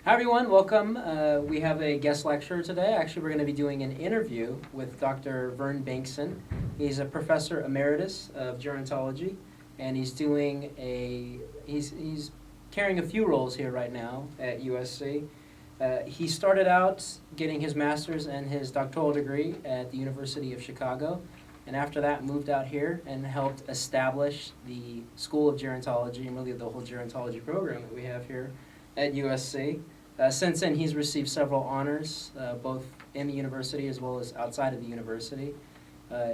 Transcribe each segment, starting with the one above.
Hi everyone, welcome. We have a guest lecturer today. Actually, we're going to be doing an interview with Dr. Vern Bengston. He's a professor emeritus of gerontology, and he's carrying a few roles here right now at USC. He started out getting his master's and his doctoral degree at the University of Chicago, and after that moved out here and helped establish the School of Gerontology and really the whole gerontology program that we have here at USC. Since then, he's received several honors, both in the university as well as outside of the university.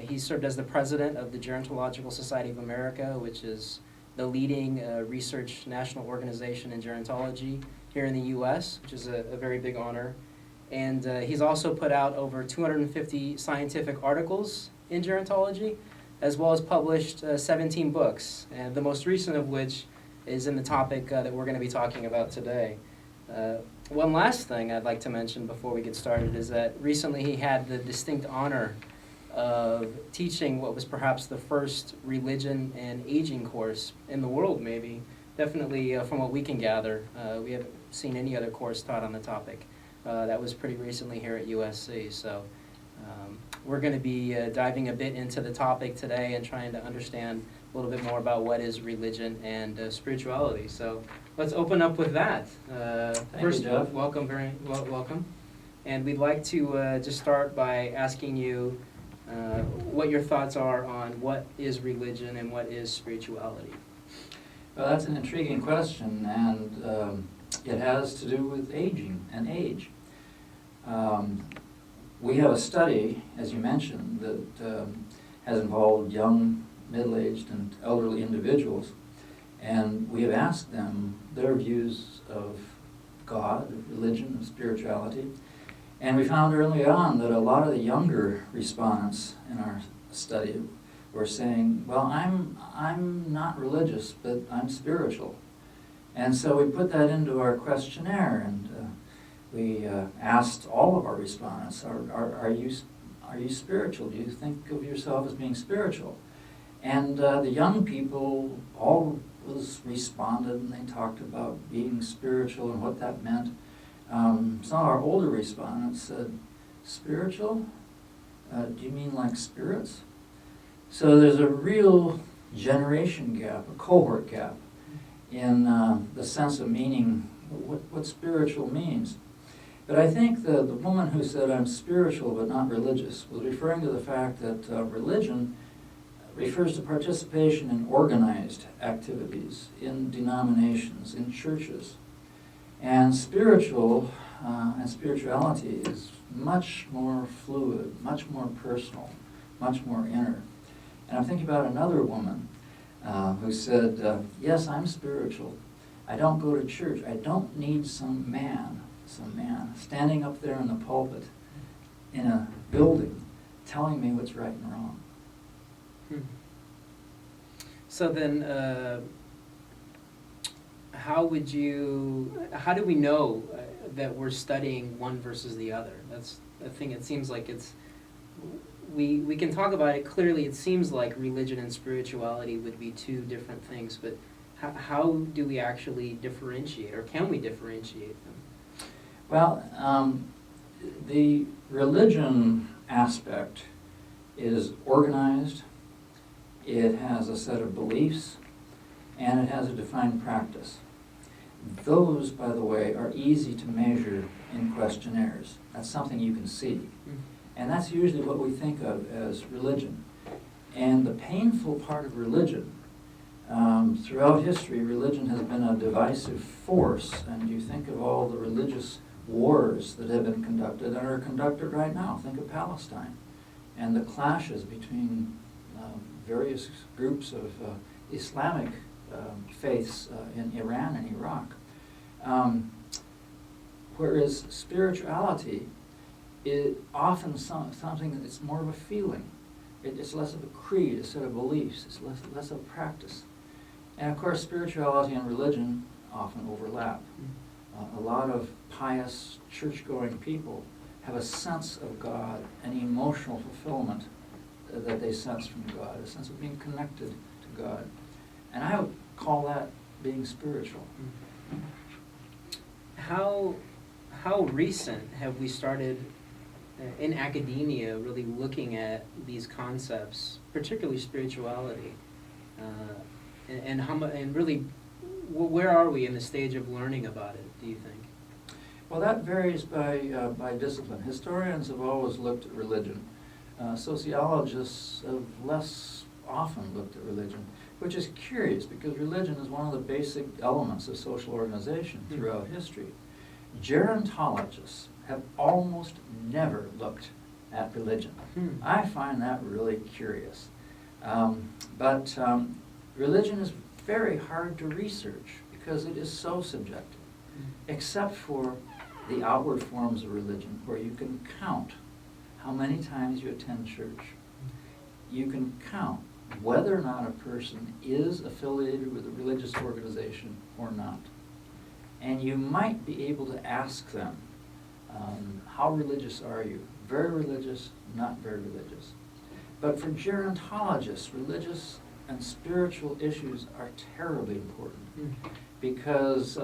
He served as the president of the Gerontological Society of America, which is the leading research national organization in gerontology here in the U.S., which is a very big honor. And he's also put out over 250 scientific articles in gerontology, as well as published 17 books, and the most recent of which is in the topic that we're going to be talking about today. One last thing I'd like to mention before we get started is that recently he had the distinct honor of teaching what was perhaps the first religion and aging course in the world, maybe. Definitely from what we can gather. We haven't seen any other course taught on the topic. That was pretty recently here at USC. So we're going to be diving a bit into the topic today and trying to understand a little bit more about what is religion and spirituality. So let's open up with that. First, Jeff. Welcome, welcome. And we'd like to just start by asking you what your thoughts are on what is religion and what is spirituality. Well, that's an intriguing question, and it has to do with aging and age. We have a study, as you mentioned, that has involved young, middle-aged, and elderly individuals, and we have asked them their views of God, of religion, of spirituality, and we found early on that a lot of the younger respondents in our study were saying, well, I'm not religious, but I'm spiritual. And so we put that into our questionnaire, and we asked all of our respondents, are you spiritual? Do you think of yourself as being spiritual? And the young people all responded, and they talked about being spiritual and what that meant. Some of our older respondents said, spiritual? Do you mean like spirits? So there's a real generation gap, a cohort gap, in the sense of meaning, what spiritual means. But I think the woman who said, I'm spiritual but not religious, was referring to the fact that religion refers to participation in organized activities, in denominations, in churches. And spiritual and spirituality is much more fluid, much more personal, much more inner. And I'm thinking about another woman who said, yes, I'm spiritual. I don't go to church. I don't need some man standing up there in the pulpit in a building telling me what's right and wrong. So then, how do we know that we're studying one versus the other? That's the thing. It seems like we can talk about it clearly. It seems like religion and spirituality would be two different things, but how do we actually differentiate, or can we differentiate them? Well, the religion aspect is organized, it has a set of beliefs, and it has a defined practice. Those, by the way, are easy to measure in questionnaires. That's something you can see. And that's usually what we think of as religion. And the painful part of religion, throughout history, religion has been a divisive force. And you think of all the religious wars that have been conducted and are conducted right now. Think of Palestine and the clashes between various groups of Islamic faiths in Iran and Iraq. Whereas spirituality is often something that's more of a feeling. It's less of a creed, a set of beliefs. It's less of practice. And of course, spirituality and religion often overlap. A lot of pious, church-going people have a sense of God, an emotional fulfillment that they sense from God, a sense of being connected to God. And I would call that being spiritual. how recent have we started in academia really looking at these concepts, particularly spirituality, and really, where are we in the stage of learning about it, do you think? Well, that varies by discipline. Historians have always looked at religion. Sociologists have less often looked at religion, which is curious because religion is one of the basic elements of social organization throughout history. Gerontologists have almost never looked at religion. I find that really curious. But religion is very hard to research because it is so subjective, except for the outward forms of religion where you can count how many times you attend church. You can count whether or not a person is affiliated with a religious organization or not. And you might be able to ask them, how religious are you? Very religious, not very religious. But for gerontologists, religious and spiritual issues are terribly important because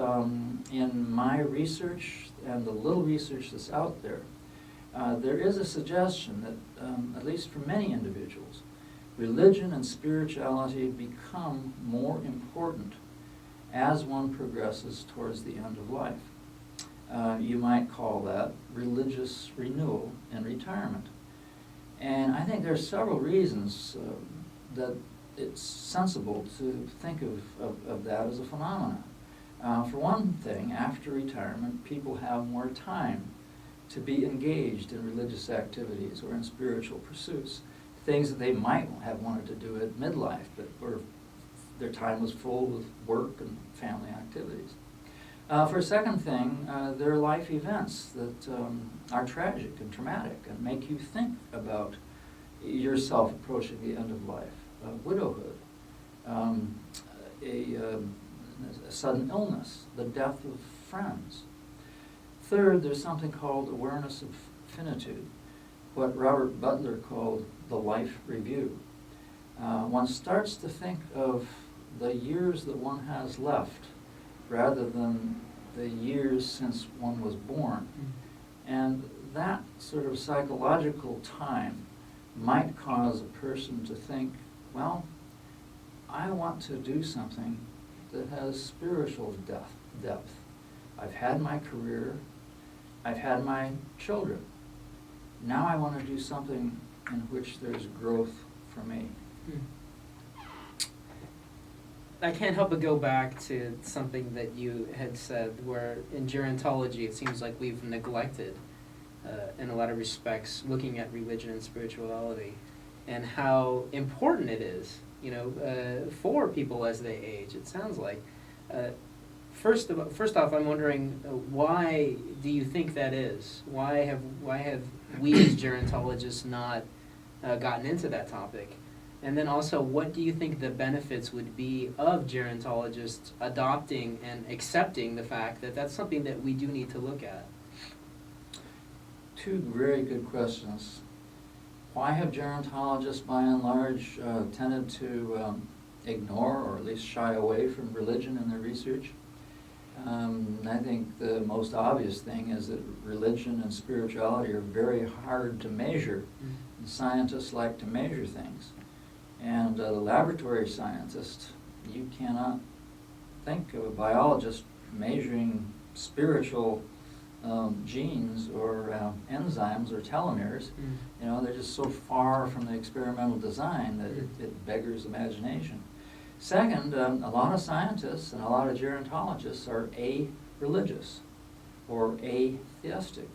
in my research and the little research that's out there, there is a suggestion that, at least for many individuals, religion and spirituality become more important as one progresses towards the end of life. You might call that religious renewal in retirement. And I think there are several reasons that it's sensible to think of that as a phenomenon. For one thing, after retirement, people have more time to be engaged in religious activities or in spiritual pursuits, things that they might have wanted to do at midlife, but were, their time was full with work and family activities. For a second thing, there are life events that are tragic and traumatic and make you think about yourself approaching the end of life. Widowhood, a sudden illness, the death of friends. Third, there's something called awareness of finitude, what Robert Butler called the life review. One starts to think of the years that one has left rather than the years since one was born. And that sort of psychological time might cause a person to think, well, I want to do something that has spiritual depth. I've had my career, I've had my children. Now I want to do something in which there's growth for me. I can't help but go back to something that you had said, where in gerontology it seems like we've neglected, in a lot of respects, looking at religion and spirituality, and how important it is, for people as they age. It sounds like. First off, I'm wondering, why do you think that is? Why have we as gerontologists not gotten into that topic? And then also, what do you think the benefits would be of gerontologists adopting and accepting the fact that that's something that we do need to look at? Two very good questions. Why have gerontologists, by and large, tended to ignore or at least shy away from religion in their research? I think the most obvious thing is that religion and spirituality are very hard to measure. And scientists like to measure things. And the laboratory scientist, you cannot think of a biologist measuring spiritual genes or enzymes or telomeres. They're just so far from the experimental design that it beggars imagination. Second, a lot of scientists and a lot of gerontologists are a-religious or atheistic.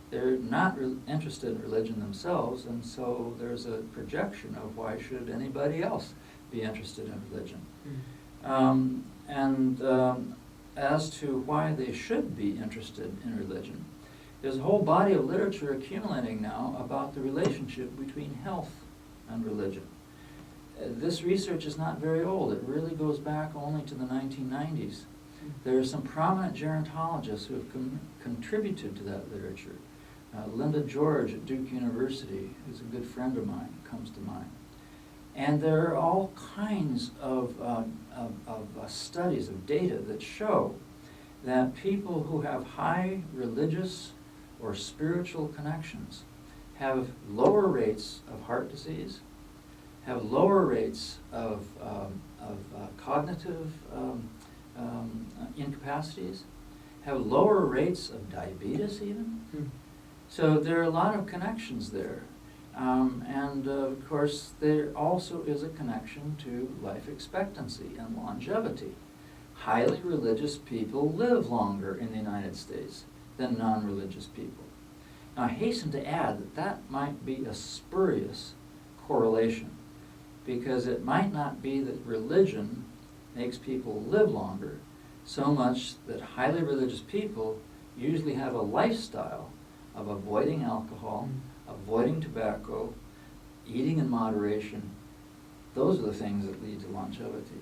They're not interested in religion themselves, and so there's a projection of why should anybody else be interested in religion. As to why they should be interested in religion, there's a whole body of literature accumulating now about the relationship between health and religion. This research is not very old. It really goes back only to the 1990s. There are some prominent gerontologists who have contributed to that literature. Linda George at Duke University, who's a good friend of mine, comes to mind. And there are all kinds of studies of data that show that people who have high religious or spiritual connections have lower rates of heart disease, have lower rates of cognitive incapacities, have lower rates of diabetes even. So there are a lot of connections there. And of course, there also is a connection to life expectancy and longevity. Highly religious people live longer in the United States than non-religious people. Now, I hasten to add that that might be a spurious correlation, because it might not be that religion makes people live longer so much that highly religious people usually have a lifestyle of avoiding alcohol, avoiding tobacco, eating in moderation. Those are the things that lead to longevity.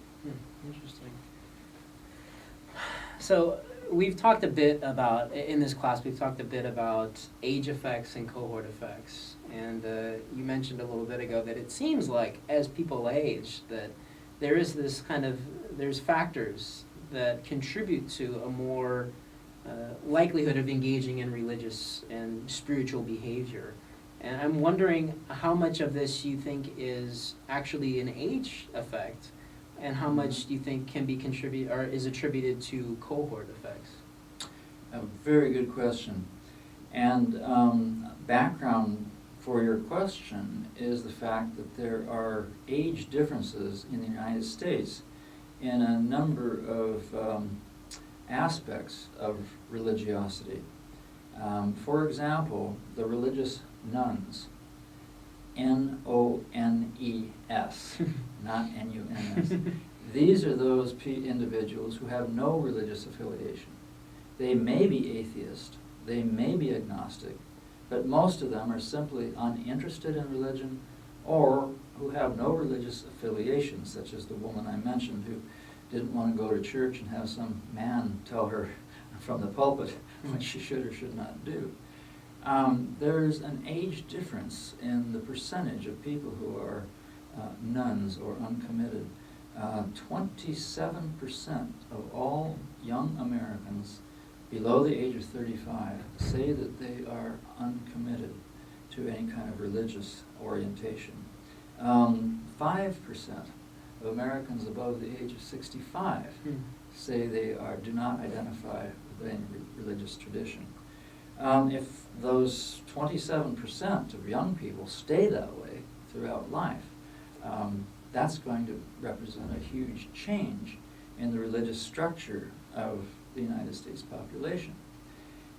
Interesting. So we've talked a bit about, in this class, we've talked a bit about age effects and cohort effects. And you mentioned a little bit ago that it seems like as people age, that there is this there's factors that contribute to a more likelihood of engaging in religious and spiritual behavior. And I'm wondering how much of this you think is actually an age effect, and how much do you think can be is attributed to cohort effects? A very good question. And background for your question is the fact that there are age differences in the United States in a number of aspects of religiosity. For example, the religious nuns, N-O-N-E-S, not N-U-N-S. These are those individuals who have no religious affiliation. They may be atheist, they may be agnostic, but most of them are simply uninterested in religion, or who have no religious affiliation, such as the woman I mentioned who didn't want to go to church and have some man tell her from the pulpit what she should or should not do. There's an age difference in the percentage of people who are nuns or uncommitted. 27% of all young Americans below the age of 35 say that they are uncommitted to any kind of religious orientation. 5% of Americans above the age of 65 say they do not identify with any religious tradition. If those 27% of young people stay that way throughout life, that's going to represent a huge change in the religious structure of the United States population.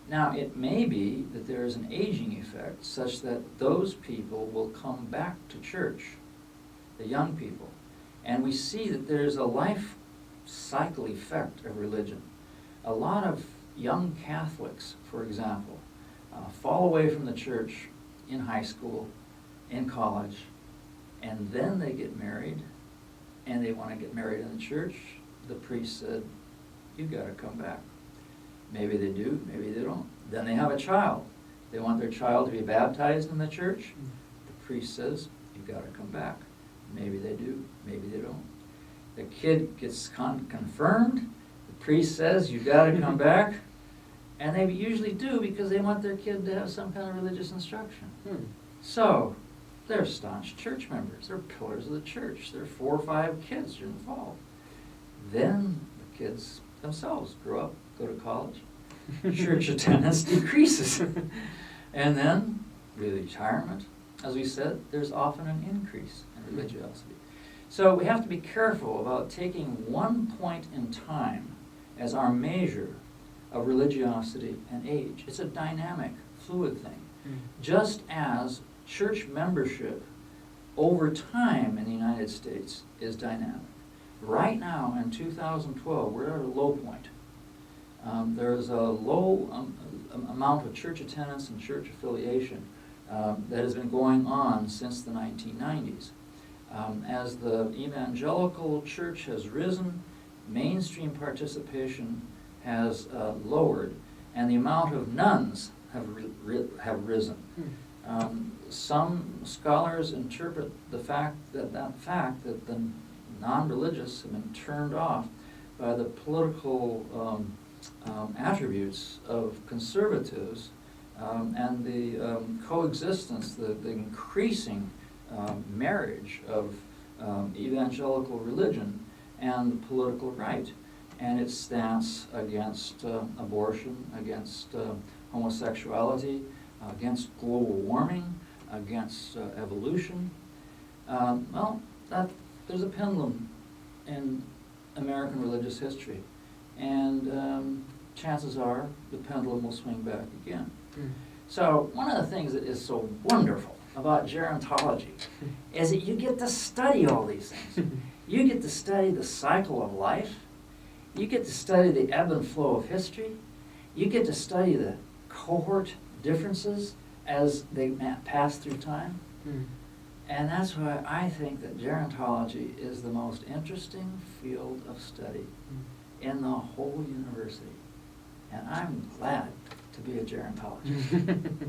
Now, it may be that there is an aging effect such that those people will come back to church, the young people, and we see that there's a life cycle effect of religion. A lot of young Catholics, for example, fall away from the church in high school, in college, and then they get married, and they want to get married in the church. The priest said, "You've got to come back." Maybe they do, maybe they don't. Then they have a child. They want their child to be baptized in the church. The priest says, "You've got to come back." Maybe they do, maybe they don't. The kid gets confirmed. The priest says, "You've got to come back." And they usually do because they want their kid to have some kind of religious instruction. So, they're staunch church members. They're pillars of the church. There are 4 or 5 kids are involved. Then the kids themselves grow up, go to college. Church attendance decreases. And then, retirement. As we said, there's often an increase in religiosity. So we have to be careful about taking one point in time as our measure of religiosity and age. It's a dynamic, fluid thing. Just as church membership over time in the United States is dynamic. Right now, in 2012, we're at a low point. There's a low amount of church attendance and church affiliation that has been going on since the 1990s. As the evangelical church has risen, mainstream participation has lowered, and the amount of nuns have risen. Some scholars interpret the fact that the non-religious have been turned off by the political attributes of conservatives and the coexistence, the increasing marriage of evangelical religion and the political right, and its stance against abortion, against homosexuality, against global warming, against evolution. There's a pendulum in American religious history, and chances are the pendulum will swing back again. So one of the things that is so wonderful about gerontology is that you get to study all these things. You get to study the cycle of life. You get to study the ebb and flow of history. You get to study the cohort differences as they pass through time. And that's why I think that gerontology is the most interesting field of study in the whole university. And I'm glad to be a gerontologist.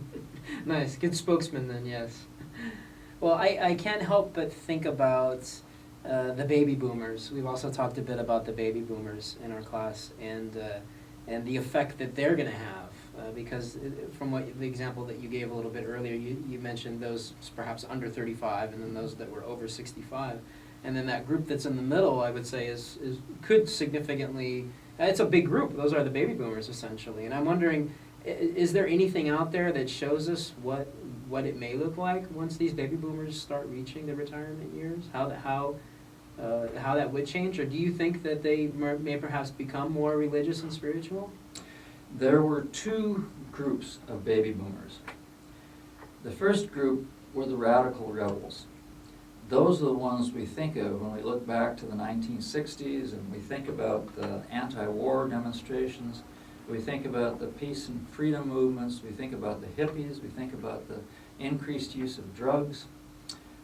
Nice, good spokesman then, yes. Well, I can't help but think about the baby boomers. We've also talked a bit about the baby boomers in our class and the effect that they're going to have. Because from the example that you gave a little bit earlier, you mentioned those perhaps under 35 and then those that were over 65. And then that group that's in the middle, I would say, could significantly, it's a big group. Those are the baby boomers, essentially. And I'm wondering, is there anything out there that shows us what it may look like once these baby boomers start reaching their retirement years? How that would change? Or do you think that they may perhaps become more religious and spiritual? There were two groups of baby boomers. The first group were the radical rebels. Those are the ones we think of when we look back to the 1960s and we think about the anti-war demonstrations, we think about the peace and freedom movements, we think about the hippies, we think about the increased use of drugs.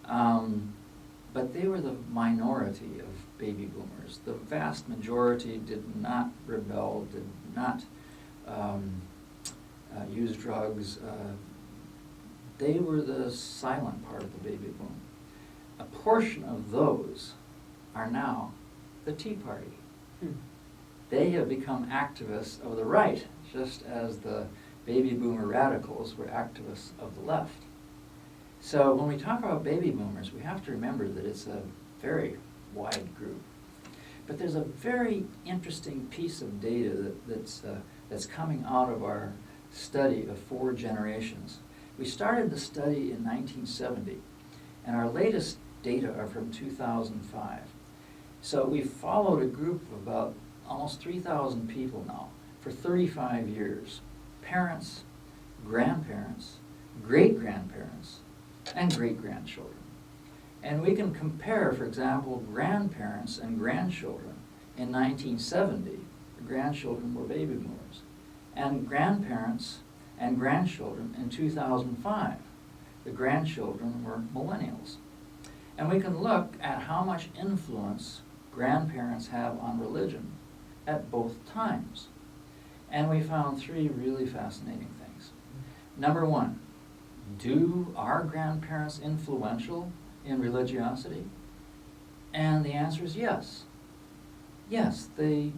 But they were the minority of baby boomers. The vast majority did not rebel, did not use drugs. They were the silent part of the baby boom. A portion of those are now the Tea Party. They have become activists of the right, just as the baby boomer radicals were activists of the left. So when we talk about baby boomers, we have to remember that it's a very wide group. But there's a very interesting piece of data that's coming out of our study of 4 generations. We started the study in 1970, and our latest data are from 2005. So we followed a group of about almost 3,000 people now for 35 years. Parents, grandparents, great-grandparents, and great-grandchildren. And we can compare, for example, grandparents and grandchildren. In 1970, the grandchildren were baby boomers. And grandparents and grandchildren in 2005, the grandchildren were millennials. And we can look at how much influence grandparents have on religion at both times. And we found 3 really fascinating things. Number 1, are grandparents influential in religiosity? And the answer is yes. Yes, the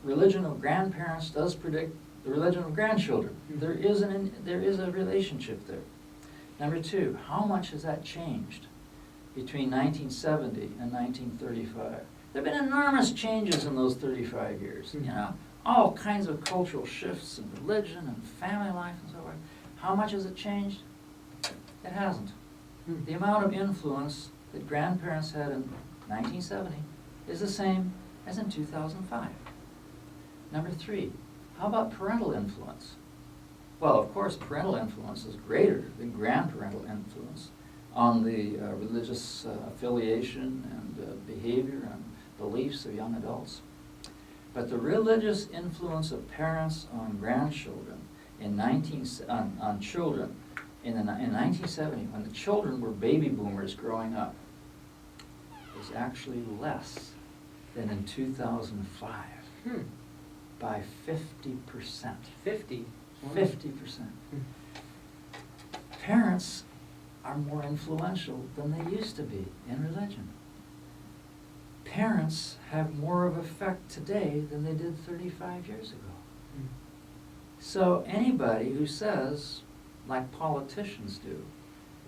religion of grandparents does predict the religion of grandchildren. There is a relationship there. Number 2, how much has that changed between 1970 and 1935? There have been enormous changes in those 35 years. You know, all kinds of cultural shifts in religion and family life and so forth. How much has it changed? It hasn't. The amount of influence that grandparents had in 1970 is the same as in 2005. Number 3, how about parental influence? Well, of course, parental influence is greater than grandparental influence on the religious affiliation and behavior and beliefs of young adults. But the religious influence of parents on grandchildren on children in 1970, when the children were baby boomers growing up, was actually less than in 2005 by 50%. 50? 50%. Parents are more influential than they used to be in religion. parents have more of effect today than they did 35 years ago. Mm. So anybody who says, like politicians do,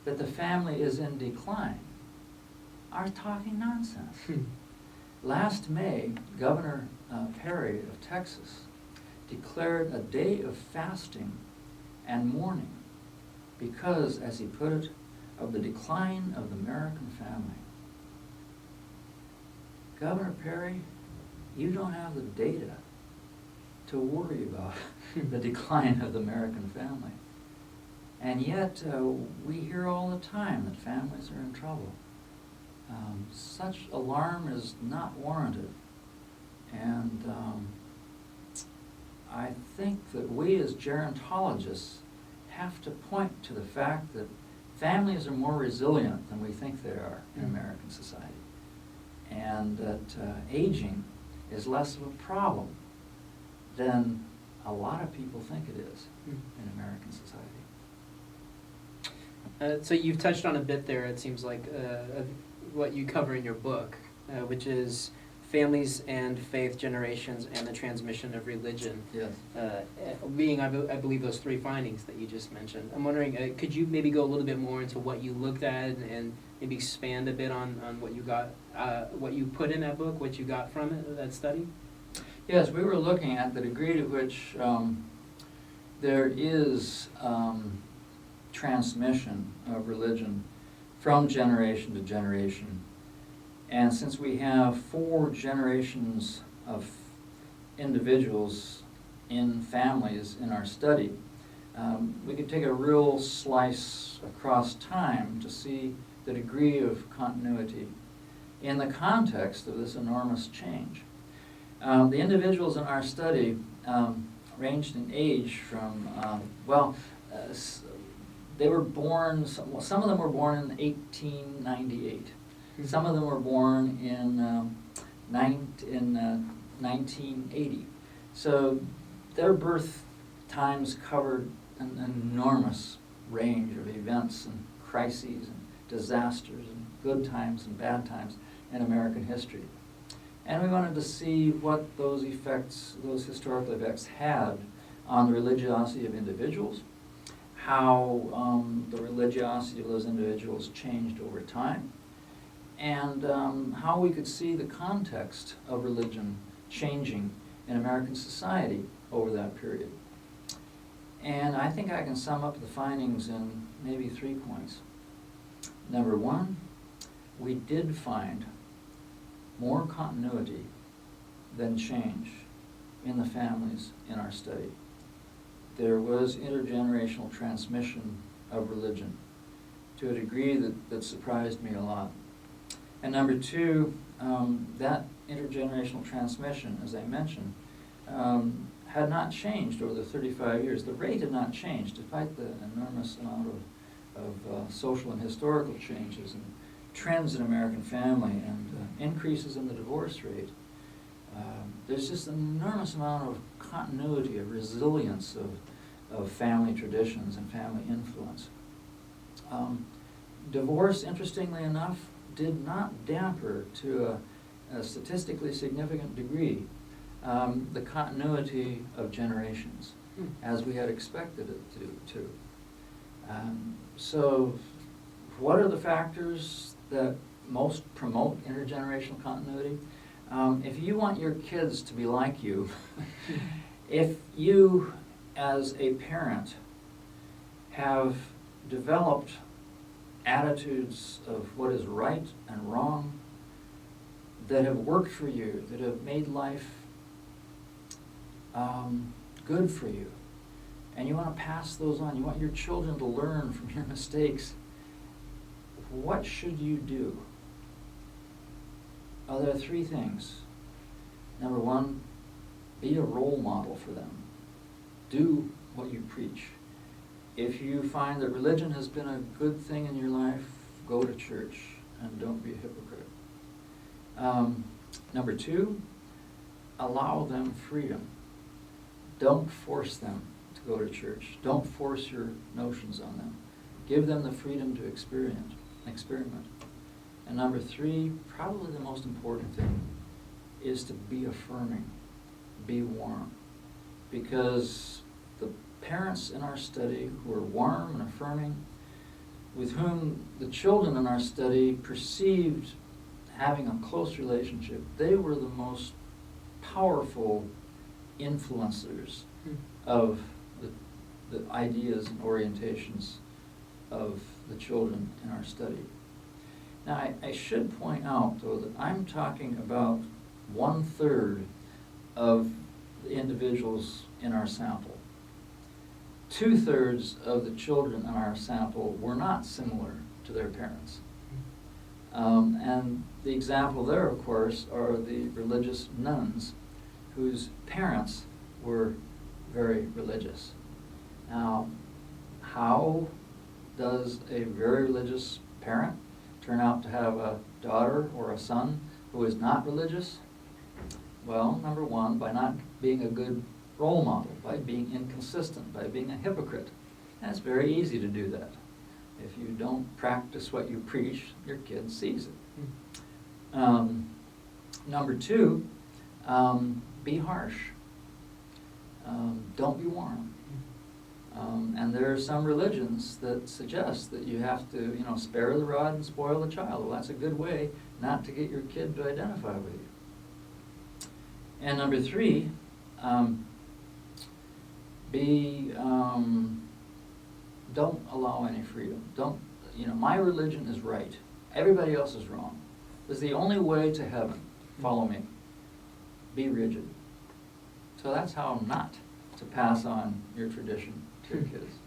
that the family is in decline are talking nonsense. Last May, Governor Perry of Texas declared a day of fasting and mourning because, as he put it, of the decline of the American family. Governor Perry, you don't have the data to worry about the decline of the American family. And yet, we hear all the time that families are in trouble. Such alarm is not warranted. And I think that we as gerontologists have to point to the fact that families are more resilient than we think they are in American society. And that aging is less of a problem than a lot of people think it is in American society. So you've touched on a bit there, it seems like, what you cover in your book, which is families and faith generations and the transmission of religion. Yes. Being, I believe, those three findings that you just mentioned. I'm wondering, could you maybe go a little bit more into what you looked at and maybe expand a bit on what you got, what you put in that book, what you got from it, that study? Yes, we were looking at the degree to which there is transmission of religion from generation to generation. And since we have 4 generations of individuals in families in our study, we could take a real slice across time to see the degree of continuity in the context of this enormous change. The individuals in our study ranged in age from, they were born, some of them were born in 1898. Some of them were born in 1980. So their birth times covered an enormous range of events and crises and disasters and good times and bad times in American history. And we wanted to see what those effects, those historical effects had on the religiosity of individuals, how the religiosity of those individuals changed over time, and how we could see the context of religion changing in American society over that period. And I think I can sum up the findings in maybe 3 points. Number 1, we did find more continuity than change in the families in our study. There was intergenerational transmission of religion to a degree that surprised me a lot. And number 2, that intergenerational transmission, as I mentioned, had not changed over the 35 years. The rate had not changed, despite the enormous amount of social and historical changes and trends in American family and increases in the divorce rate. There's just an enormous amount of continuity, of resilience of family traditions and family influence. Divorce, interestingly enough, did not damper to a statistically significant degree the continuity of generations, as we had expected it to. So what are the factors that most promote intergenerational continuity? If you want your kids to be like you, if you as a parent have developed attitudes of what is right and wrong that have worked for you, that have made life good for you, and you want to pass those on, you want your children to learn from your mistakes, what should you do? There are 3 things. Number 1, be a role model for them. Do what you preach. If you find that religion has been a good thing in your life, go to church and don't be a hypocrite. Number 2, allow them freedom. Don't force them to go to church. Don't force your notions on them. Give them the freedom to experiment. And number 3, probably the most important thing, is to be affirming, be warm. Because the parents in our study who are warm and affirming, with whom the children in our study perceived having a close relationship, they were the most powerful influencers of the ideas and orientations of the children in our study. Now, I should point out, though, that I'm talking about 1/3 of the individuals in our sample. 2/3 of the children in our sample were not similar to their parents. And the example there, of course, are the religious nuns whose parents were very religious. Now, how does a very religious parent turn out to have a daughter or a son who is not religious? Well, number 1, by not being a good role model, by being inconsistent, by being a hypocrite. And it's very easy to do that. If you don't practice what you preach, your kid sees it. Number 2, be harsh. Don't be warm. And there are some religions that suggest that you have to, spare the rod and spoil the child. Well, that's a good way not to get your kid to identify with you. And number 3, don't allow any freedom. My religion is right. Everybody else is wrong. This is the only way to heaven. Follow me. Be rigid. So that's how not to pass on your tradition to your kids.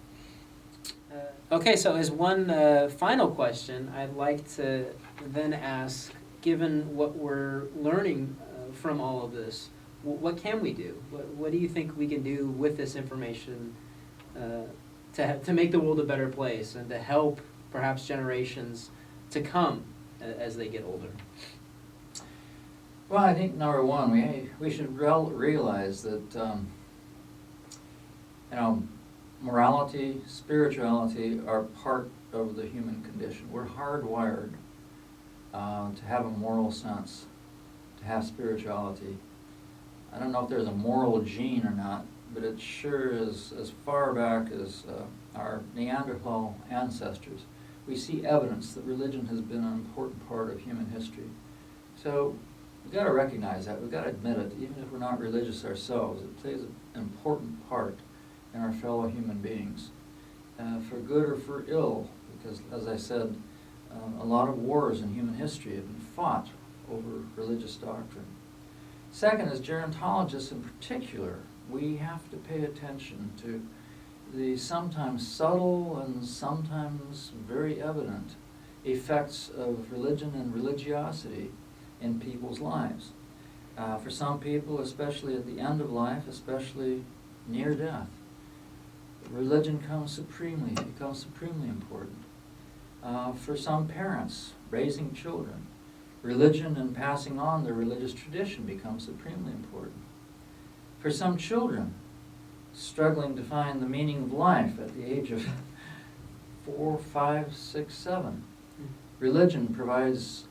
Okay, so as one final question, I'd like to then ask, given what we're learning from all of this, what can we do? What do you think we can do with this information to make the world a better place and to help perhaps generations to come as they get older? Well, I think number 1, we should realize that morality, spirituality are part of the human condition. We're hardwired to have a moral sense, to have spirituality. I don't know if there's a moral gene or not, but it sure is as far back as our Neanderthal ancestors. We see evidence that religion has been an important part of human history. So we've got to recognize that. We've got to admit it. Even if we're not religious ourselves, it plays an important part in our fellow human beings, for good or for ill, because, as I said, a lot of wars in human history have been fought over religious doctrine. Second, as gerontologists in particular, we have to pay attention to the sometimes subtle and sometimes very evident effects of religion and religiosity in people's lives. For some people, especially at the end of life, especially near death, religion becomes supremely important. For some parents raising children, religion and passing on their religious tradition becomes supremely important. For some children struggling to find the meaning of life at the age of 4, 5, 6, 7, religion provides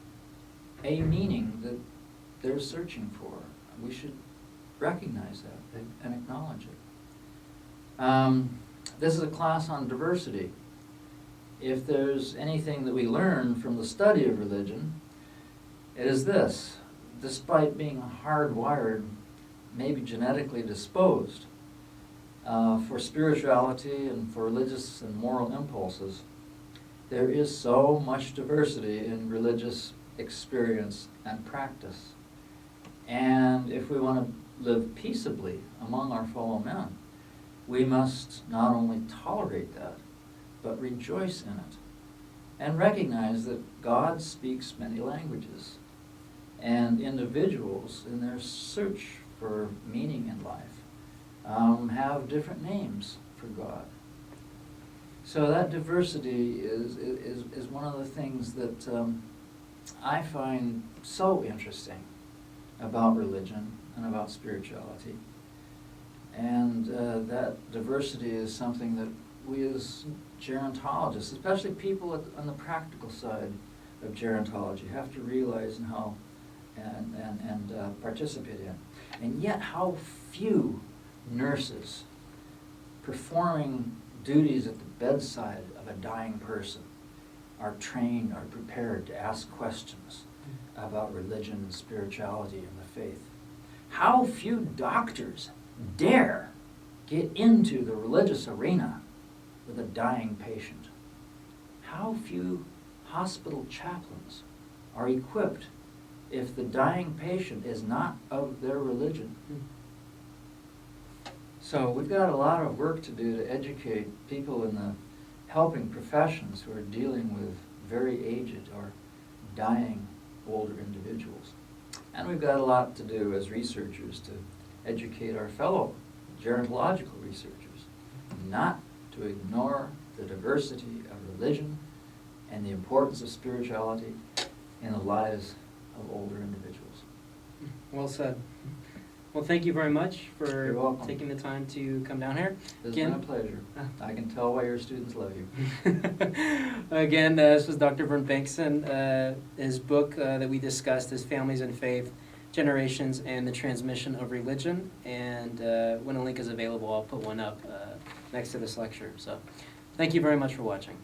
a meaning that they're searching for. We should recognize that and acknowledge it. This is a class on diversity. If there's anything that we learn from the study of religion, it is this: despite being hardwired, maybe genetically disposed for spirituality and for religious and moral impulses, there is so much diversity in religious experience and practice. And if we want to live peaceably among our fellow men, we must not only tolerate that, but rejoice in it, and recognize that God speaks many languages, and individuals in their search for meaning in life have different names for God. So that diversity is one of the things that I find so interesting about religion and about spirituality. And that diversity is something that we as gerontologists, especially people on the practical side of gerontology, have to realize and how and participate in. And yet how few nurses performing duties at the bedside of a dying person are trained, are prepared to ask questions about religion and spirituality and the faith. How few doctors dare get into the religious arena with a dying patient. How few hospital chaplains are equipped if the dying patient is not of their religion. So we've got a lot of work to do to educate people in the helping professions who are dealing with very aged or dying older individuals. And we've got a lot to do as researchers to educate our fellow gerontological researchers not to ignore the diversity of religion and the importance of spirituality in the lives of older individuals. Well said. Well, thank you very much You're for welcome. taking the time to come down here. It's Again- been a pleasure. I can tell why your students love you. Again, this was Dr. Vern Bengston. His book that we discussed is Families and Faith, Generations and the Transmission of Religion. And when a link is available, I'll put one up next to this lecture. So thank you very much for watching.